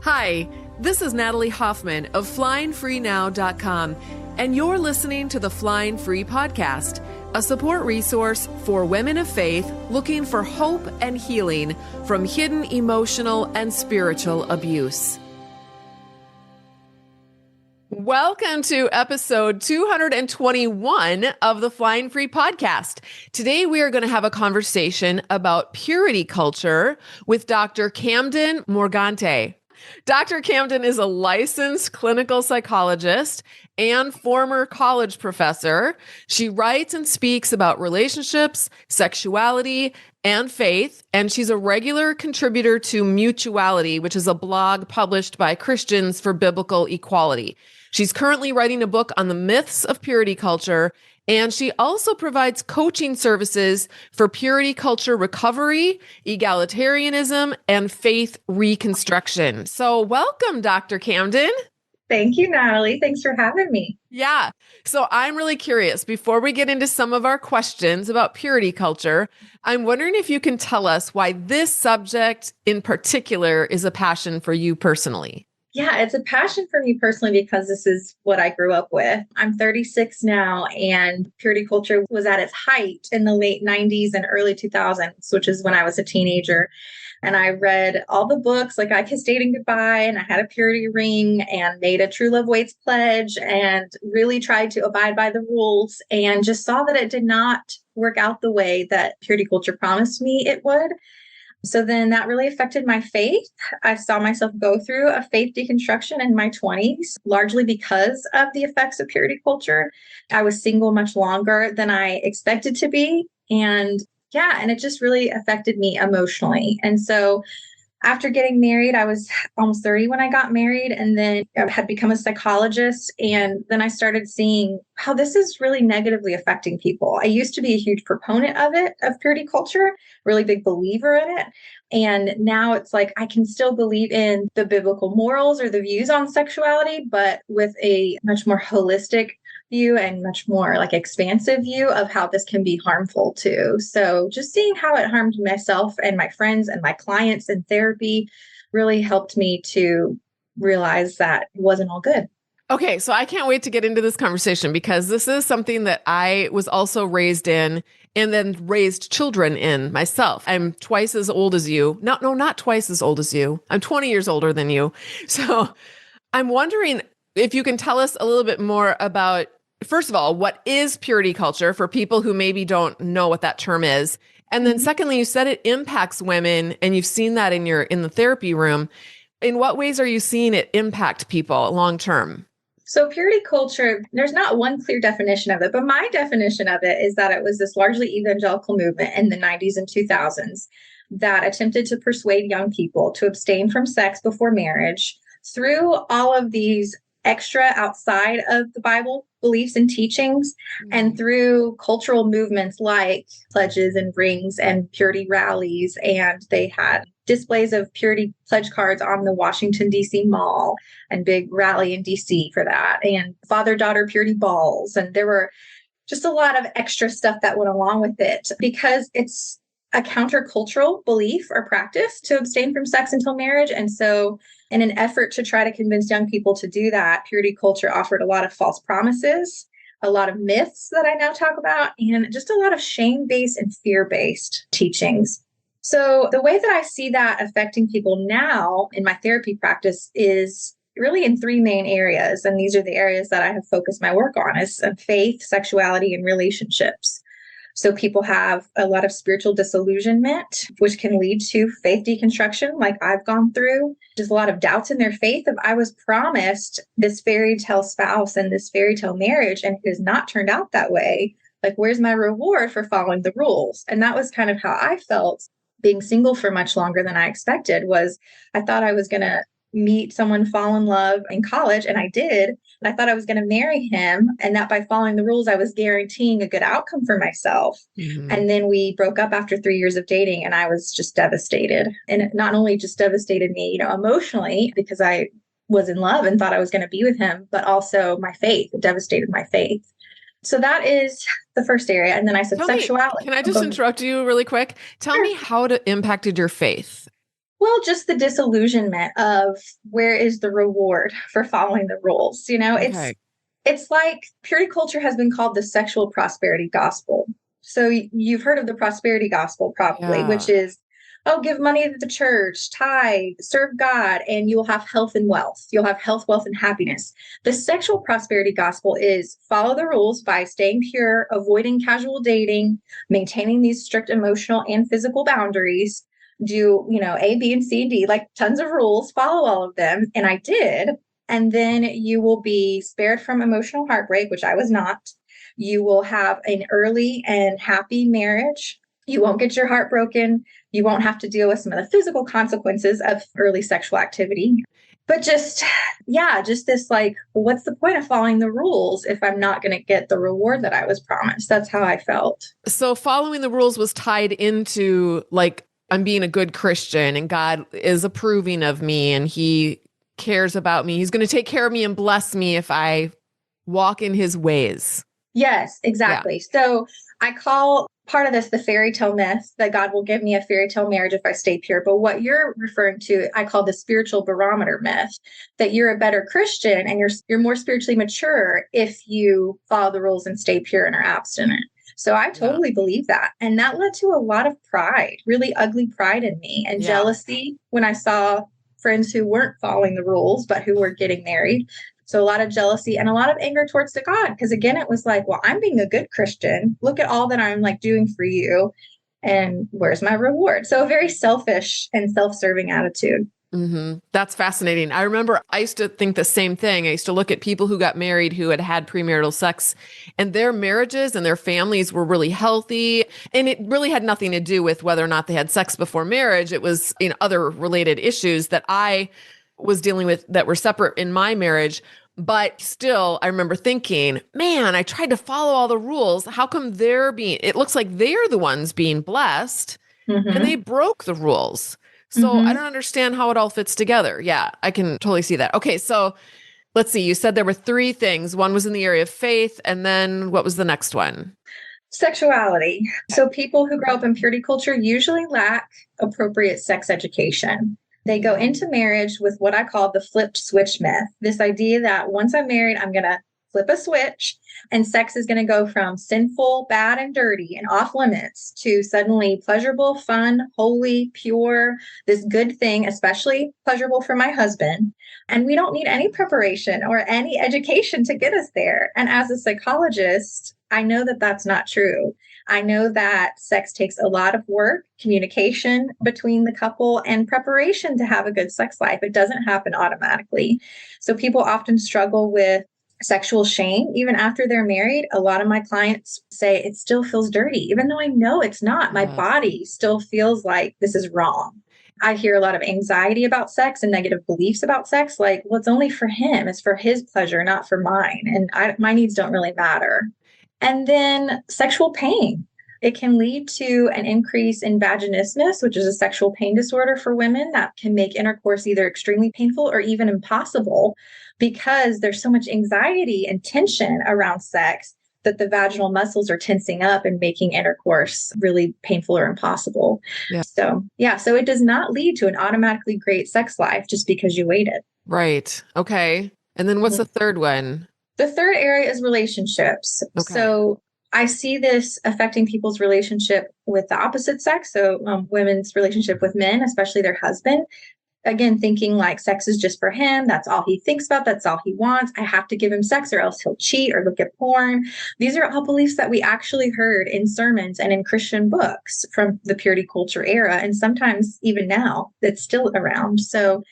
Hi, this is Natalie Hoffman of FlyingFreeNow.com, and you're listening to the Flying Free Podcast, a support resource for women of faith looking for hope and healing from hidden emotional and spiritual abuse. Welcome to episode 221 of the Flying Free Podcast. Today, we are going to have a conversation about purity culture with Dr. Camden Morgante. Dr. Camden is a licensed clinical psychologist and former college professor. She writes and speaks about relationships, sexuality, and faith, and she's a regular contributor to Mutuality, which is a blog published by Christians for Biblical Equality. She's currently writing a book on the myths of purity culture, and she also provides coaching services for purity culture recovery, egalitarianism, and faith reconstruction. So welcome, Dr. Camden. Thank you, Natalie. Thanks for having me. Yeah. So I'm really curious, before we get into some of our questions about purity culture, I'm wondering if you can tell us why this subject in particular is a passion for you personally. Yeah, it's a passion for me personally because this is what I grew up with. I'm 36 now, and purity culture was at its height in the late 90s and early 2000s, which is when I was a teenager. And I read all the books, like I Kissed Dating Goodbye, and I had a purity ring and made a True Love Waits pledge and really tried to abide by the rules and just saw that it did not work out the way that purity culture promised me it would. So then that really affected my faith. I saw myself go through a faith deconstruction in my 20s, largely because of the effects of purity culture. I was single much longer than I expected to be. And it just really affected me emotionally. And so after getting married, I was almost 30 when I got married, and then I had become a psychologist. And then I started seeing how this is really negatively affecting people. I used to be a huge proponent of it, of purity culture, really big believer in it. And now it's like I can still believe in the biblical morals or the views on sexuality, but with a much more holistic view and much more like expansive view of how this can be harmful too. So just seeing how it harmed myself and my friends and my clients in therapy really helped me to realize that it wasn't all good. Okay, so I can't wait to get into this conversation because this is something that I was also raised in and then raised children in myself. I'm twice as old as you. Not twice as old as you. I'm 20 years older than you. So I'm wondering if you can tell us a little bit more about, first of all, what is purity culture for people who maybe don't know what that term is? And then secondly, you said it impacts women and you've seen that in the therapy room. In what ways are you seeing it impact people long term? So purity culture, there's not one clear definition of it, but my definition of it is that it was this largely evangelical movement in the 90s and 2000s that attempted to persuade young people to abstain from sex before marriage through all of these extra outside of the Bible beliefs and teachings, and through cultural movements like pledges and rings and purity rallies. And they had displays of purity pledge cards on the Washington, D.C. Mall and big rally in D.C. for that, and father-daughter purity balls. And there were just a lot of extra stuff that went along with it because it's a countercultural belief or practice to abstain from sex until marriage. And so in an effort to try to convince young people to do that, purity culture offered a lot of false promises, a lot of myths that I now talk about, and just a lot of shame-based and fear-based teachings. So the way that I see that affecting people now in my therapy practice is really in three main areas. And these are the areas that I have focused my work on is faith, sexuality, and relationships. So people have a lot of spiritual disillusionment, which can lead to faith deconstruction, like I've gone through. Just a lot of doubts in their faith of I was promised this fairy tale spouse and this fairy tale marriage, and it has not turned out that way. Like, where's my reward for following the rules? And that was kind of how I felt being single for much longer than I expected. Was I thought I was going to meet someone, fall in love in college, and I did. And I thought I was going to marry him, and that by following the rules, I was guaranteeing a good outcome for myself. And then we broke up after 3 years of dating, and I was just devastated. And it not only just devastated me, emotionally, because I was in love and thought I was going to be with him, but also my faith. It devastated my faith. So that is the first area. And then I said sexuality. Can I just interrupt you really quick? Tell me how it impacted your faith. Well, just the disillusionment of where is the reward for following the rules? Okay. It's like purity culture has been called the sexual prosperity gospel. So you've heard of the prosperity gospel probably, which Yeah. is, oh, give money to the church, tithe, serve God, and you'll have health and wealth. You'll have health, wealth, and happiness. The sexual prosperity gospel is follow the rules by staying pure, avoiding casual dating, maintaining these strict emotional and physical boundaries, do, A, B, and C, and D, like tons of rules, follow all of them. And I did. And then you will be spared from emotional heartbreak, which I was not. You will have an early and happy marriage. You won't get your heart broken. You won't have to deal with some of the physical consequences of early sexual activity. But just this like, what's the point of following the rules if I'm not going to get the reward that I was promised? That's how I felt. So following the rules was tied into like, I'm being a good Christian and God is approving of me and he cares about me. He's going to take care of me and bless me if I walk in his ways. Yes, Yeah. exactly. So I call part of this the fairy tale myth that God will give me a fairy tale marriage if I stay pure. But what you're referring to, I call the spiritual barometer myth, that you're a better Christian and you're more spiritually mature if you follow the rules and stay pure and are abstinent. So I Yeah. totally believe that. And that led to a lot of pride, really ugly pride in me and Yeah. jealousy when I saw friends who weren't following the rules, but who were getting married. So a lot of jealousy and a lot of anger towards the God. Because again, it was like, well, I'm being a good Christian. Look at all that I'm like doing for you. And where's my reward? So a very selfish and self-serving attitude. That's fascinating. I remember I used to think the same thing. I used to look at people who got married who had had premarital sex, and their marriages and their families were really healthy. And it really had nothing to do with whether or not they had sex before marriage. It was other related issues that I was dealing with that were separate in my marriage. But still, I remember thinking, man, I tried to follow all the rules. How come it looks like they're the ones being blessed and they Mm-hmm. broke the rules? So I Mm-hmm. don't understand how it all fits together. Yeah, I can totally see that. Okay, so let's see. You said there were three things. One was in the area of faith, and then what was the next one? Sexuality. Okay. So people who grow up in purity culture usually lack appropriate sex education. They go into marriage with what I call the flipped switch myth. This idea that once I'm married, I'm going to flip a switch and sex is going to go from sinful, bad, and dirty and off limits to suddenly pleasurable, fun, holy, pure, this good thing, especially pleasurable for my husband. And we don't need any preparation or any education to get us there. And as a psychologist, I know that that's not true. I know that sex takes a lot of work, communication between the couple, and preparation to have a good sex life. It doesn't happen automatically. So people often struggle with sexual shame even after they're married. A lot of my clients say it still feels dirty, even though I know it's not. My Yes. body still feels like this is wrong. I hear a lot of anxiety about sex and negative beliefs about sex, like, well, it's only for him. It's for his pleasure, not for mine. And my needs don't really matter. And then sexual pain. It can lead to an increase in vaginismus, which is a sexual pain disorder for women that can make intercourse either extremely painful or even impossible because there's so much anxiety and tension around sex that the vaginal muscles are tensing up and making intercourse really painful or impossible. Yeah. So it does not lead to an automatically great sex life just because you waited. Right. Okay. And then what's the third one? The third area is relationships. Okay. So I see this affecting people's relationship with the opposite sex. So women's relationship with men, especially their husband. Again, thinking like sex is just for him. That's all he thinks about. That's all he wants. I have to give him sex or else he'll cheat or look at porn. These are all beliefs that we actually heard in sermons and in Christian books from the purity culture era. And sometimes even now it's still around. So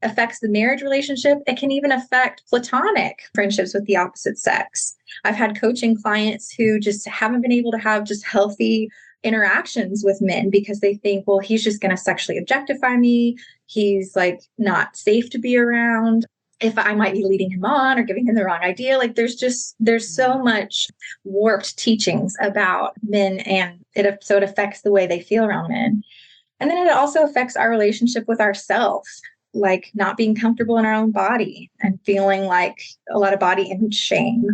affects the marriage relationship. It can even affect platonic friendships with the opposite sex. I've had coaching clients who just haven't been able to have just healthy interactions with men because they think, well, he's just going to sexually objectify me. He's like not safe to be around. If I might be leading him on or giving him the wrong idea, like there's so much warped teachings about men, and it affects the way they feel around men. And then it also affects our relationship with ourselves, like not being comfortable in our own body and feeling like a lot of body image shame.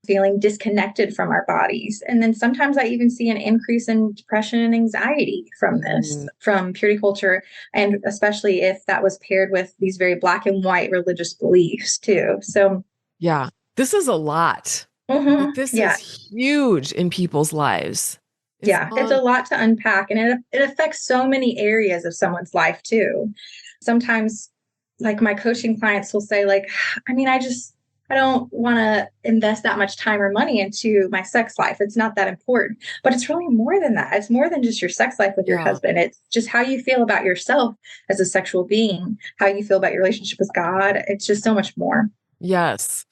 feeling disconnected from our bodies. And then sometimes I even see an increase in depression and anxiety from this, from purity culture. And especially if that was paired with these very black and white religious beliefs too. So, yeah, this is a lot. Like, this yeah. is huge in people's lives. It's a lot to unpack, and it affects so many areas of someone's life too. Sometimes, like my coaching clients will say, like, I don't want to invest that much time or money into my sex life. It's not that important. But it's really more than that. It's more than just your sex life with your husband. It's just how you feel about yourself as a sexual being, how you feel about your relationship with God. It's just so much more. Yes.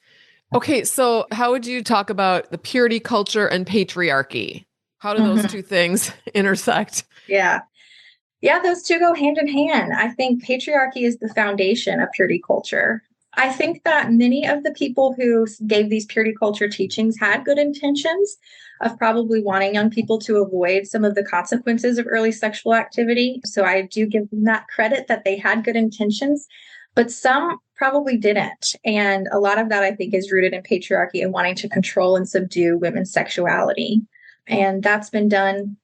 Okay, so how would you talk about the purity culture and patriarchy? How do those two things intersect? Yeah. Yeah, those two go hand in hand. I think patriarchy is the foundation of purity culture. I think that many of the people who gave these purity culture teachings had good intentions of probably wanting young people to avoid some of the consequences of early sexual activity. So I do give them that credit that they had good intentions, but some probably didn't. And a lot of that, I think, is rooted in patriarchy and wanting to control and subdue women's sexuality. And that's been done,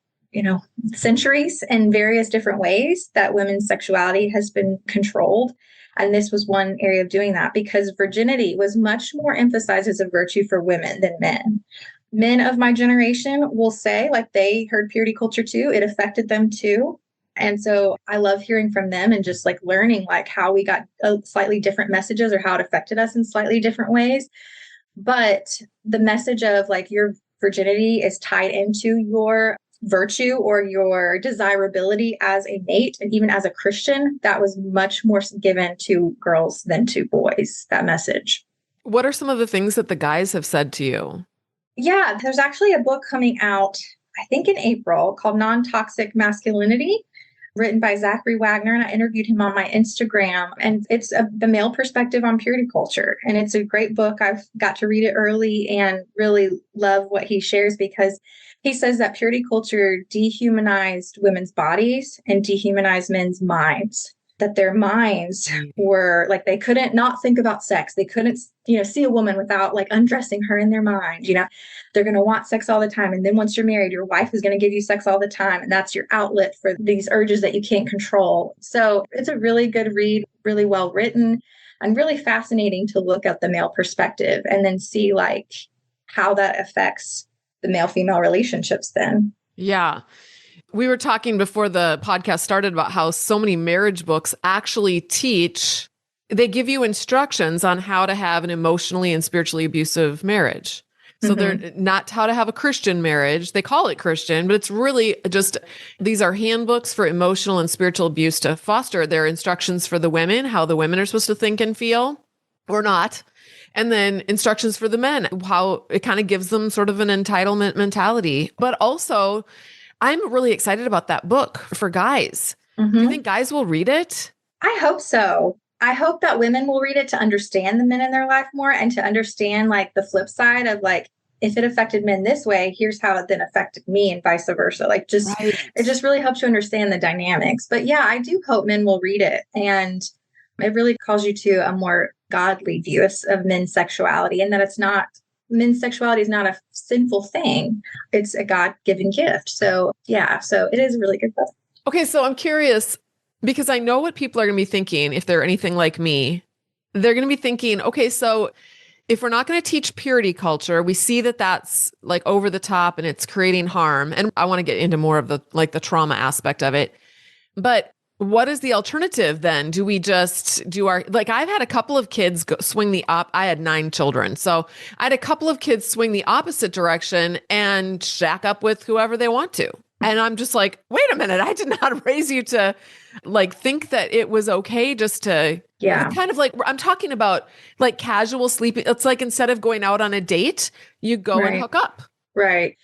centuries in various different ways that women's sexuality has been controlled. And this was one area of doing that because virginity was much more emphasized as a virtue for women than men. Men of my generation will say, like, they heard purity culture too. It affected them too. And so I love hearing from them and just like learning like how we got slightly different messages or how it affected us in slightly different ways. But the message of like your virginity is tied into your virtue or your desirability as a mate and even as a Christian, that was much more given to girls than to boys, that message. What are some of the things that the guys have said to you? Yeah, there's actually a book coming out, I think in April, called Non-Toxic Masculinity, written by Zachary Wagner. And I interviewed him on my Instagram. And it's the male perspective on purity culture. And it's a great book. I've got to read it early and really love what he shares because he says that purity culture dehumanized women's bodies and dehumanized men's minds. That their minds were like, they couldn't not think about sex. They couldn't, see a woman without like undressing her in their mind. They're going to want sex all the time. And then once you're married, your wife is going to give you sex all the time. And that's your outlet for these urges that you can't control. So it's a really good read, really well written, and really fascinating to look at the male perspective and then see like how that affects the male-female relationships then. Yeah. We were talking before the podcast started about how so many marriage books actually they give you instructions on how to have an emotionally and spiritually abusive marriage. So they're not how to have a Christian marriage. They call it Christian, but it's really just, these are handbooks for emotional and spiritual abuse to foster. They're instructions for the women, how the women are supposed to think and feel or not. And then instructions for the men, how it kind of gives them sort of an entitlement mentality. But also, I'm really excited about that book for guys. Do you think guys will read it? I hope so. I hope that women will read it to understand the men in their life more and to understand like the flip side of like, if it affected men this way, here's how it then affected me and vice versa. Like it just really helps you understand the dynamics. But yeah, I do hope men will read it. And it really calls you to a more godly view of men's sexuality and that men's sexuality is not a sinful thing. It's a God-given gift. So yeah, so it is a really good book. Okay, so I'm curious because I know what people are going to be thinking if they're anything like me. They're going to be thinking, okay, so if we're not going to teach purity culture, we see that that's like over the top and it's creating harm. And I want to get into more of the trauma aspect of it. But what is the alternative then? Do we just do I've had a couple of kids I had 9 children. So I had a couple of kids swing the opposite direction and shack up with whoever they want to. And I'm just like, wait a minute, I did not raise you to like think that it was okay just to, kind of like, I'm talking about like casual sleeping. It's like instead of going out on a date, you go and hook up. Right.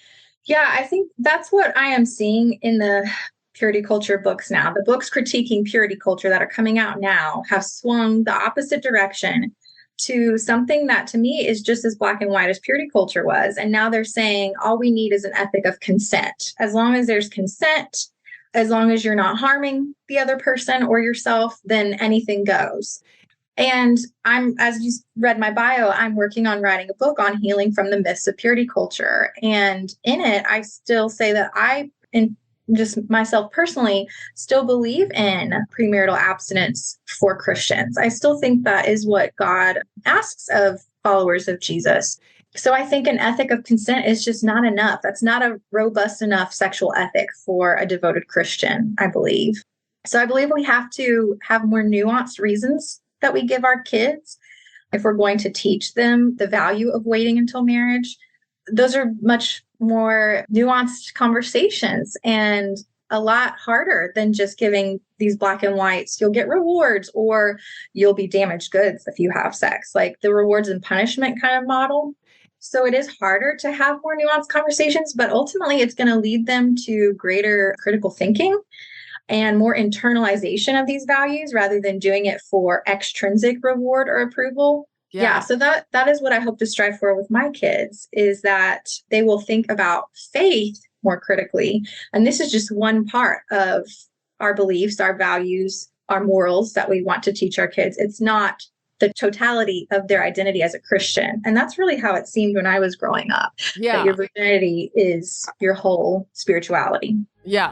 Yeah, I think that's what I am seeing in the purity culture books now. The books critiquing purity culture that are coming out now have swung the opposite direction to something that to me is just as black and white as purity culture was. And now they're saying all we need is an ethic of consent. As long as there's consent, as long as you're not harming the other person or yourself, then anything goes. And as you read my bio, I'm working on writing a book on healing from the myths of purity culture. And in it, I still say that and just myself personally, still believe in premarital abstinence for Christians. I still think that is what God asks of followers of Jesus. So I think an ethic of consent is just not enough. That's not a robust enough sexual ethic for a devoted Christian, I believe. So I believe we have to have more nuanced reasons that we give our kids if we're going to teach them the value of waiting until marriage. Those are much more nuanced conversations and a lot harder than just giving these black and whites. You'll get rewards or you'll be damaged goods if you have sex, like the rewards and punishment kind of model. So it is harder to have more nuanced conversations, but ultimately it's going to lead them to greater critical thinking and more internalization of these values rather than doing it for extrinsic reward or approval. Yeah. So that is what I hope to strive for with my kids, is that they will think about faith more critically. And this is just one part of our beliefs, our values, our morals that we want to teach our kids. It's not the totality of their identity as a Christian. And that's really how it seemed when I was growing up. Yeah. That your virginity is your whole spirituality. Yeah.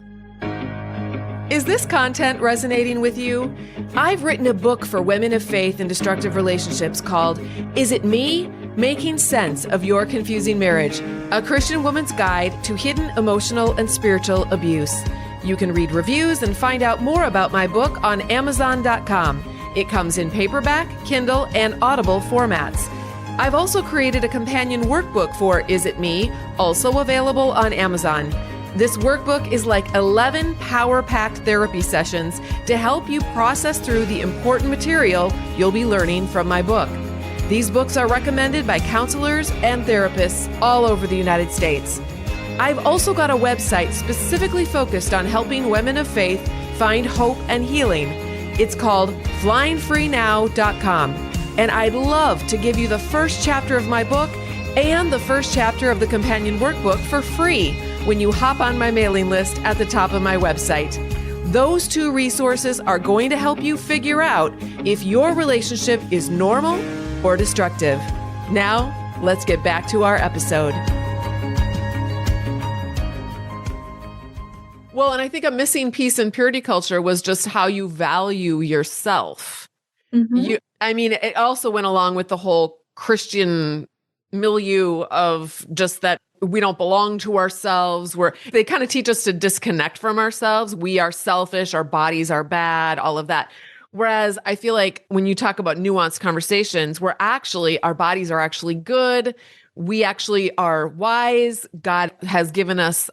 Is this content resonating with you? I've written a book for women of faith in destructive relationships called Is It Me? Making Sense of Your Confusing Marriage, a Christian woman's guide to hidden emotional and spiritual abuse. You can read reviews and find out more about my book on Amazon.com. It comes in paperback, Kindle, and Audible formats. I've also created a companion workbook for Is It Me, also available on Amazon. This workbook is like 11 power-packed therapy sessions to help you process through the important material you'll be learning from my book. These books are recommended by counselors and therapists all over the United States. I've also got a website specifically focused on helping women of faith find hope and healing. It's called flyingfreenow.com, and I'd love to give you the first chapter of my book and the first chapter of the companion workbook for free when you hop on my mailing list at the top of my website. Those two resources are going to help you figure out if your relationship is normal or destructive. Now, let's get back to our episode. Well, and I think a missing piece in purity culture was just how you value yourself. Mm-hmm. It also went along with the whole Christian milieu of just that we don't belong to ourselves, where they kind of teach us to disconnect from ourselves. We are selfish, our bodies are bad, all of that. Whereas I feel like when you talk about nuanced conversations, where actually our bodies are actually good, we actually are wise. God has given us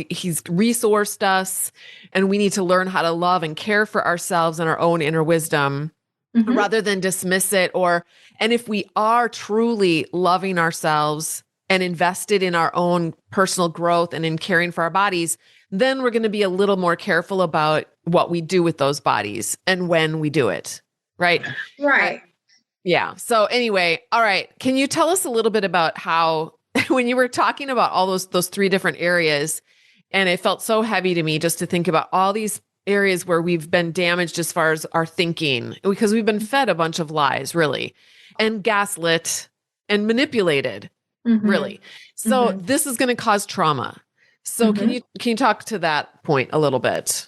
He's resourced us, and we need to learn how to love and care for ourselves and our own inner wisdom. Mm-hmm. Rather than dismiss it. And if we are truly loving ourselves and invested in our own personal growth and in caring for our bodies, then we're going to be a little more careful about what we do with those bodies and when we do it. Right? Right. Yeah. So anyway, all right. Can you tell us a little bit about how, when you were talking about all those three different areas, and it felt so heavy to me just to think about all these areas where we've been damaged as far as our thinking, because we've been fed a bunch of lies, really, and gaslit and manipulated, really. So this is going to cause trauma. So can you talk to that point a little bit?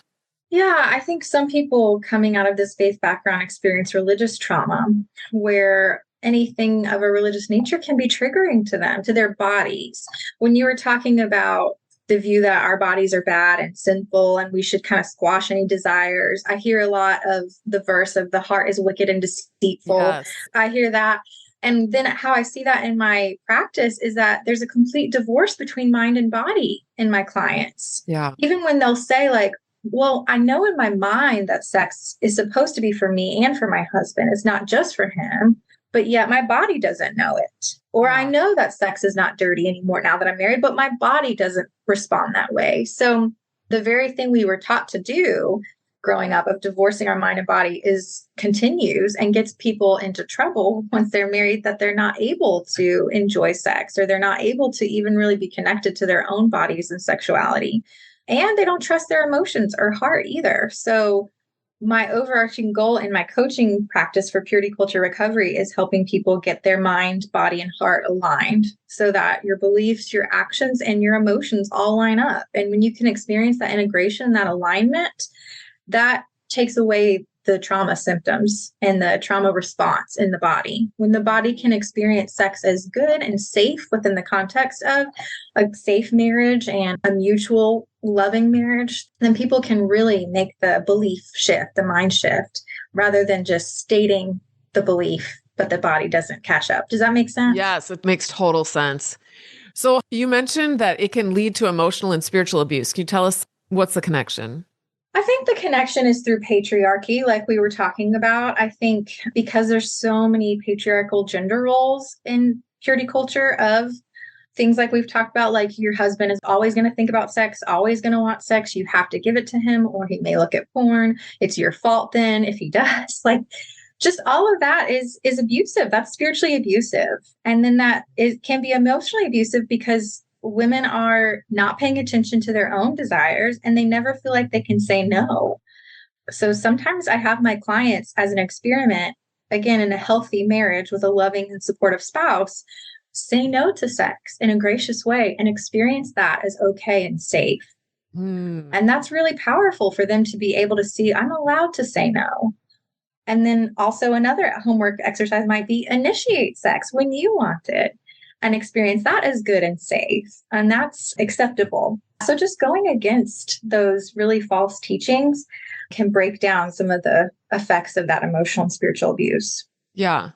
Yeah, I think some people coming out of this faith background experience religious trauma, where anything of a religious nature can be triggering to them, to their bodies. When you were talking about the view that our bodies are bad and sinful and we should kind of squash any desires, I hear a lot of the verse of the heart is wicked and deceitful. Yes. I hear that. And then how I see that in my practice is that there's a complete divorce between mind and body in my clients. Yeah. Even when they'll say like, well, I know in my mind that sex is supposed to be for me and for my husband. It's not just for him, but yet my body doesn't know it. Or I know that sex is not dirty anymore now that I'm married, but my body doesn't respond that way. So the very thing we were taught to do growing up of divorcing our mind and body continues and gets people into trouble once they're married, that they're not able to enjoy sex, or they're not able to even really be connected to their own bodies and sexuality. And they don't trust their emotions or heart either. So my overarching goal in my coaching practice for purity culture recovery is helping people get their mind, body, and heart aligned so that your beliefs, your actions, and your emotions all line up. And when you can experience that integration, that alignment, that takes away the trauma symptoms and the trauma response in the body. When the body can experience sex as good and safe within the context of a safe marriage and a mutual loving marriage, then people can really make the belief shift, the mind shift, rather than just stating the belief, but the body doesn't catch up. Does that make sense? Yes, it makes total sense. So you mentioned that it can lead to emotional and spiritual abuse. Can you tell us what's the connection? I think the connection is through patriarchy, like we were talking about. I think because there's so many patriarchal gender roles in purity culture of things like we've talked about, like your husband is always going to think about sex, always going to want sex. You have to give it to him, or he may look at porn. It's your fault then if he does. Like, just all of that is abusive. That's spiritually abusive. And then that can be emotionally abusive because women are not paying attention to their own desires and they never feel like they can say no. So sometimes I have my clients as an experiment, again, in a healthy marriage with a loving and supportive spouse, say no to sex in a gracious way and experience that as okay and safe. And that's really powerful for them to be able to see, I'm allowed to say no. And then also another homework exercise might be initiate sex when you want it and experience that as good and safe. And that's acceptable. So just going against those really false teachings can break down some of the effects of that emotional and spiritual abuse. Yeah.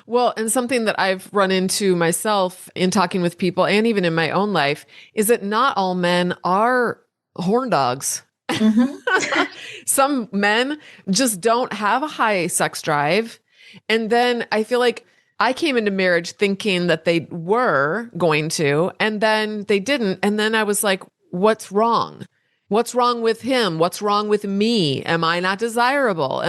Well, and something that I've run into myself in talking with people and even in my own life is that not all men are horn dogs. Mm-hmm. Some men just don't have a high sex drive. And then I feel like I came into marriage thinking that they were going to, and then they didn't. And then I was like, what's wrong? What's wrong with him? What's wrong with me? Am I not desirable?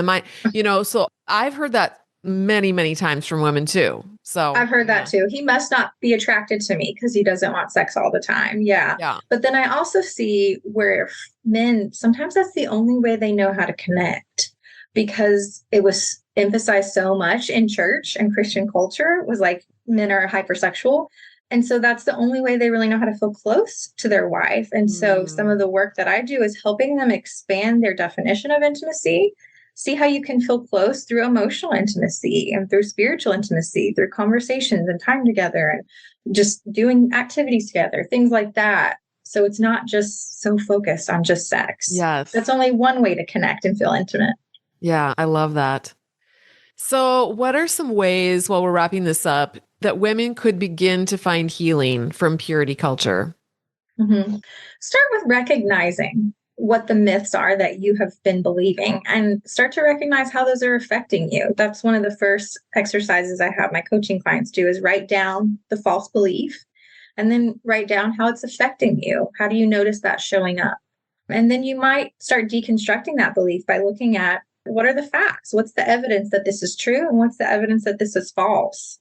So I've heard that many, many times from women too. So I've heard that too. He must not be attracted to me because he doesn't want sex all the time. Yeah. Yeah. But then I also see where men, sometimes that's the only way they know how to connect because it was emphasized so much in church and Christian culture was like men are hypersexual. And so that's the only way they really know how to feel close to their wife. And so some of the work that I do is helping them expand their definition of intimacy. See how you can feel close through emotional intimacy and through spiritual intimacy, through conversations and time together and just doing activities together, things like that. So it's not just so focused on just sex. Yes. That's only one way to connect and feel intimate. Yeah, I love that. So what are some ways, while we're wrapping this up, that women could begin to find healing from purity culture? Mm-hmm. Start with recognizing what the myths are that you have been believing and start to recognize how those are affecting you. That's one of the first exercises I have my coaching clients do is write down the false belief and then write down how it's affecting you. How do you notice that showing up? And then you might start deconstructing that belief by looking at what are the facts? What's the evidence that this is true? And what's the evidence that this is false?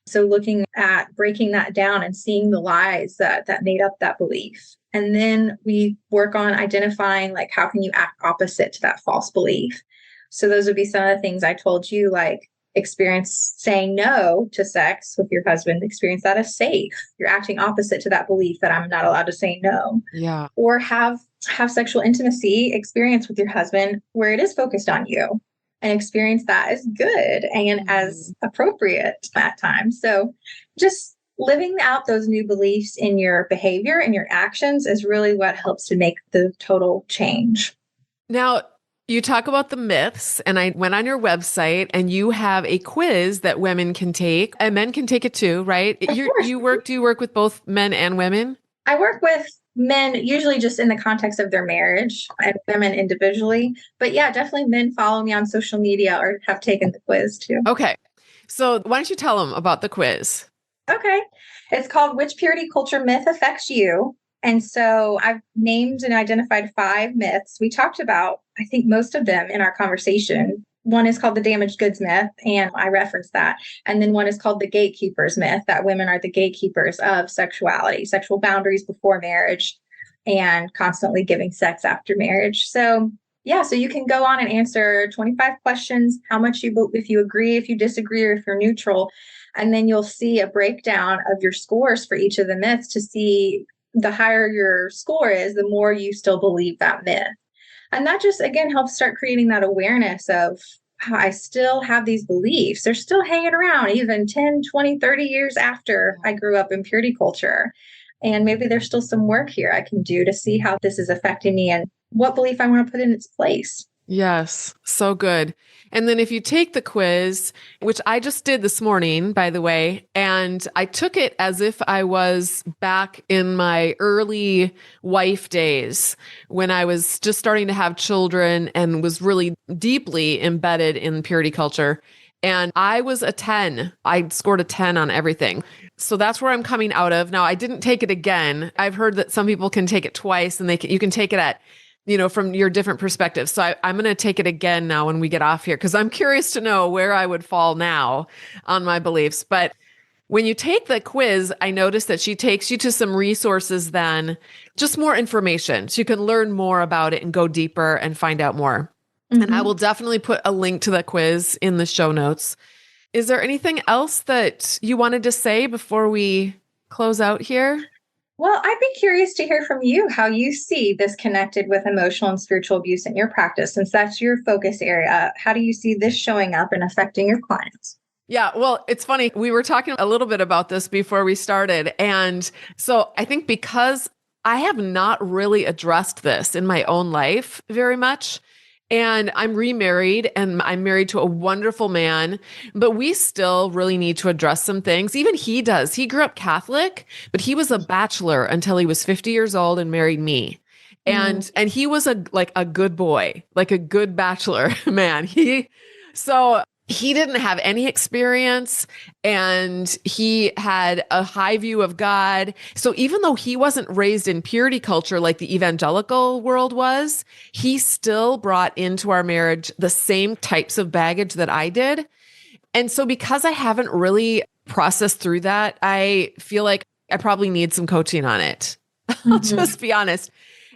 So looking at breaking that down and seeing the lies that made up that belief. And then we work on identifying like how can you act opposite to that false belief. So those would be some of the things I told you, like experience saying no to sex with your husband, experience that as safe. You're acting opposite to that belief that I'm not allowed to say no. Yeah. Or have sexual intimacy experience with your husband where it is focused on you. And experience that as good and as appropriate at times. So just living out those new beliefs in your behavior and your actions is really what helps to make the total change. Now, you talk about the myths, and I went on your website and you have a quiz that women can take and men can take it too, right? Of course. Do you work with both men and women? I work with men usually just in the context of their marriage and women individually. But yeah, definitely men follow me on social media or have taken the quiz too. Okay. So why don't you tell them about the quiz? Okay. It's called Which Purity Culture Myth Affects You? And so I've named and identified 5 myths. We talked about, I think, most of them in our conversation. One is called the damaged goods myth, and I referenced that. And then one is called the gatekeepers myth, that women are the gatekeepers of sexuality, sexual boundaries before marriage, and constantly giving sex after marriage. So Yeah, so you can go on and answer 25 questions, how much if you agree, if you disagree, or if you're neutral. And then you'll see a breakdown of your scores for each of the myths to see the higher your score is, the more you still believe that myth. And that just, again, helps start creating that awareness of how I still have these beliefs. They're still hanging around even 10, 20, 30 years after I grew up in purity culture. And maybe there's still some work here I can do to see how this is affecting me and what belief I want to put in its place. Yes, so good. And then if you take the quiz, which I just did this morning, by the way, and I took it as if I was back in my early wife days when I was just starting to have children and was really deeply embedded in purity culture. And I was a 10. I scored a 10 on everything. So that's where I'm coming out of. Now, I didn't take it again. I've heard that some people can take it twice and you can take it at from your different perspectives. So I'm going to take it again now when we get off here, because I'm curious to know where I would fall now on my beliefs. But when you take the quiz, I noticed that she takes you to some resources then, just more information. So you can learn more about it and go deeper and find out more. Mm-hmm. And I will definitely put a link to the quiz in the show notes. Is there anything else that you wanted to say before we close out here? Well, I'd be curious to hear from you how you see this connected with emotional and spiritual abuse in your practice, since that's your focus area. How do you see this showing up and affecting your clients? Yeah, well, it's funny. We were talking a little bit about this before we started. And so I think because I have not really addressed this in my own life very much. And I'm remarried and I'm married to a wonderful man, but we still really need to address some things. Even he does. He grew up Catholic, but he was a bachelor until he was 50 years old and married me. And he was a good boy, like a good bachelor man. He didn't have any experience and he had a high view of God. So even though he wasn't raised in purity culture like the evangelical world was, he still brought into our marriage the same types of baggage that I did. And so because I haven't really processed through that, I feel like I probably need some coaching on it. I'll just be honest.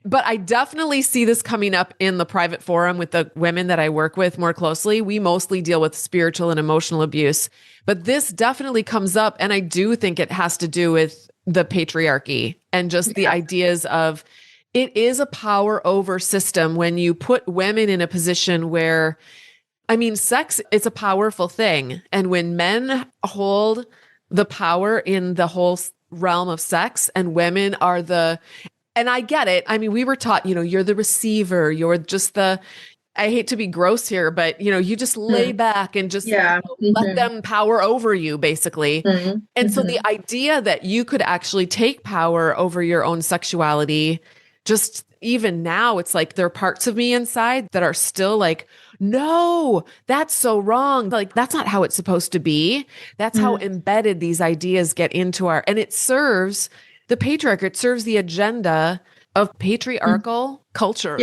But I definitely see this coming up in the private forum with the women that I work with more closely. We mostly deal with spiritual and emotional abuse, but this definitely comes up. And I do think it has to do with the patriarchy and just the ideas of it is a power over system when you put women in a position where, sex is a powerful thing. And when men hold the power in the whole realm of sex and women are and I get it. We were taught, you're the receiver. You're just I hate to be gross here, but, you just lay back and just let them power over you, basically. And so the idea that you could actually take power over your own sexuality, just even now, it's like there are parts of me inside that are still like, no, that's so wrong. Like, that's not how it's supposed to be. That's how embedded these ideas get into and it serves the patriarchy. It serves the agenda of patriarchal cultures,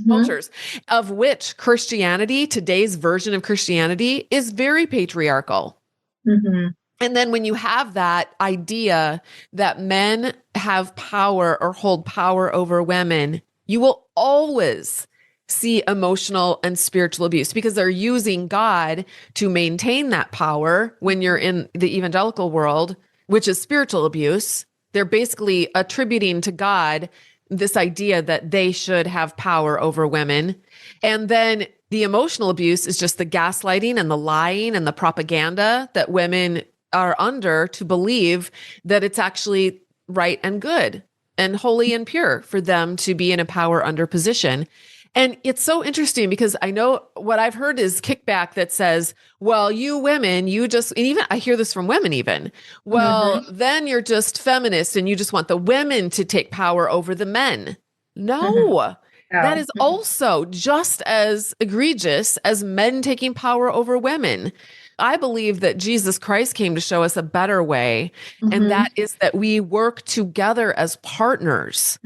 cultures of which Christianity, today's version of Christianity, is very patriarchal. And then when you have that idea that men have power or hold power over women, you will always see emotional and spiritual abuse because they're using God to maintain that power when you're in the evangelical world, which is spiritual abuse. They're basically attributing to God this idea that they should have power over women. And then the emotional abuse is just the gaslighting and the lying and the propaganda that women are under to believe that it's actually right and good and holy and pure for them to be in a power under position. And it's so interesting because I know what I've heard is kickback that says, well, you women, and even I hear this from women even, well, then you're just feminist and you just want the women to take power over the men. No, that is also just as egregious as men taking power over women. I believe that Jesus Christ came to show us a better way. And that is that we work together as partners.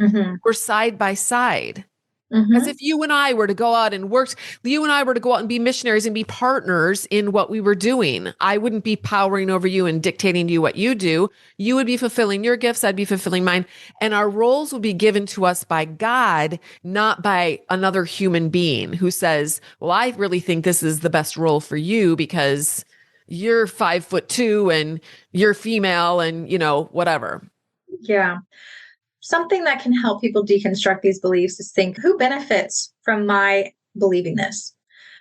We're side by side. As if you and I were to go out and you and I were to go out and be missionaries and be partners in what we were doing. I wouldn't be powering over you and dictating to you what you do. You would be fulfilling your gifts. I'd be fulfilling mine. And our roles will be given to us by God, not by another human being who says, well, I really think this is the best role for you because you're 5'2" and you're female and, whatever. Yeah. Something that can help people deconstruct these beliefs is think, who benefits from my believing this?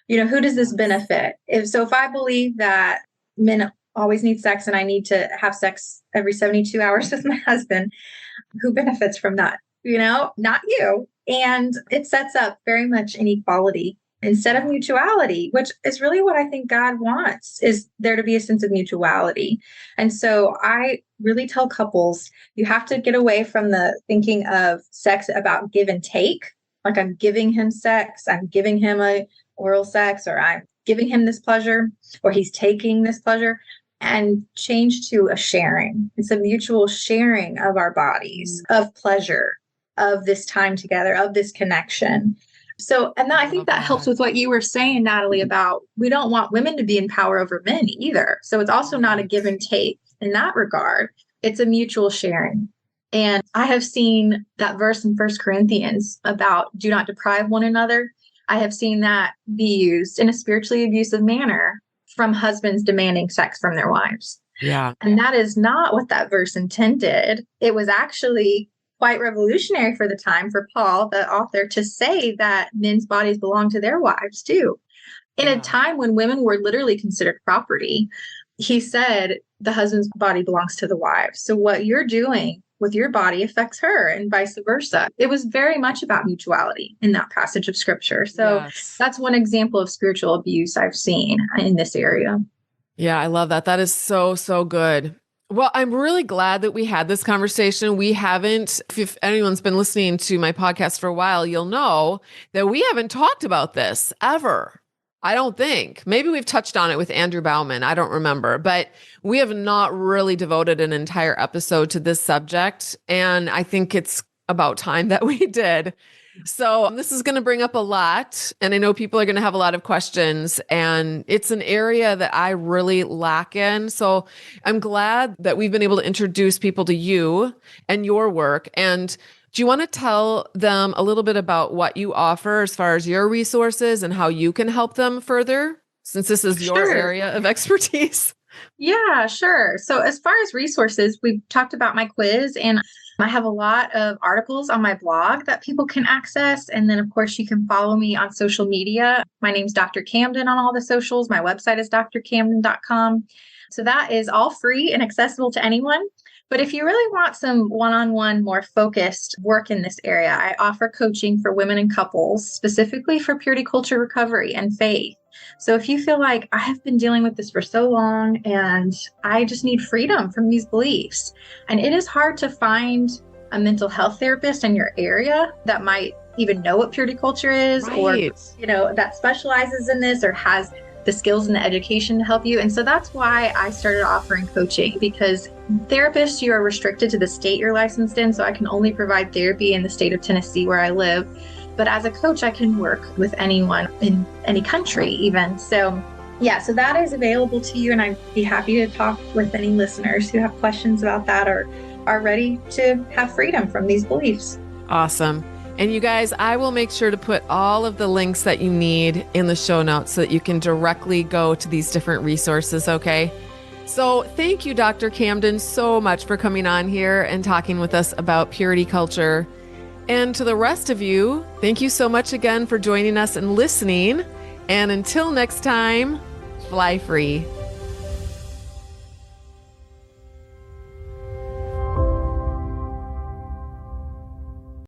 Who does this benefit? If I believe that men always need sex and I need to have sex every 72 hours with my husband, who benefits from that? Not you. And it sets up very much inequality instead of mutuality, which is really what I think God wants, is there to be a sense of mutuality. And so I really tell couples, you have to get away from the thinking of sex about give and take. Like I'm giving him sex, I'm giving him a oral sex, or I'm giving him this pleasure, or he's taking this pleasure, and change to a sharing. It's a mutual sharing of our bodies, of pleasure, of this time together, of this connection. So, and I think that helps with what you were saying, Natalie, about we don't want women to be in power over men either. So it's also not a give and take in that regard. It's a mutual sharing. And I have seen that verse in 1 Corinthians about do not deprive one another. I have seen that be used in a spiritually abusive manner from husbands demanding sex from their wives. Yeah. And that is not what that verse intended. It was actually quite revolutionary for the time for Paul, the author, to say that men's bodies belong to their wives too. In a time when women were literally considered property, he said the husband's body belongs to the wife. So what you're doing with your body affects her and vice versa. It was very much about mutuality in that passage of scripture. So that's one example of spiritual abuse I've seen in this area. Yeah, I love that. That is so, so good. Well, I'm really glad that we had this conversation. We haven't, if anyone's been listening to my podcast for a while, you'll know that we haven't talked about this ever. I don't think. Maybe we've touched on it with Andrew Bauman. I don't remember, but we have not really devoted an entire episode to this subject. And I think it's about time that we did. So this is going to bring up a lot, and I know people are going to have a lot of questions, and it's an area that I really lack in. So I'm glad that we've been able to introduce people to you and your work. And do you want to tell them a little bit about what you offer as far as your resources and how you can help them further, since this is your area of expertise? Yeah, sure. So as far as resources, we've talked about my quiz, and I have a lot of articles on my blog that people can access. And then, of course, you can follow me on social media. My name's Dr. Camden on all the socials. My website is drcamden.com. So that is all free and accessible to anyone. But if you really want some one-on-one, more focused work in this area, I offer coaching for women and couples, specifically for purity culture recovery and faith. So if you feel like I have been dealing with this for so long and I just need freedom from these beliefs, and it is hard to find a mental health therapist in your area that might even know what purity culture is, or, that specializes in this or has the skills and the education to help you. And so that's why I started offering coaching, because therapists, you are restricted to the state you're licensed in. So I can only provide therapy in the state of Tennessee where I live. But as a coach, I can work with anyone in any country even. So so that is available to you. And I'd be happy to talk with any listeners who have questions about that or are ready to have freedom from these beliefs. Awesome. And you guys, I will make sure to put all of the links that you need in the show notes so that you can directly go to these different resources, okay? So thank you, Dr. Camden, so much for coming on here and talking with us about purity culture. And to the rest of you, thank you so much again for joining us and listening. And until next time, fly free.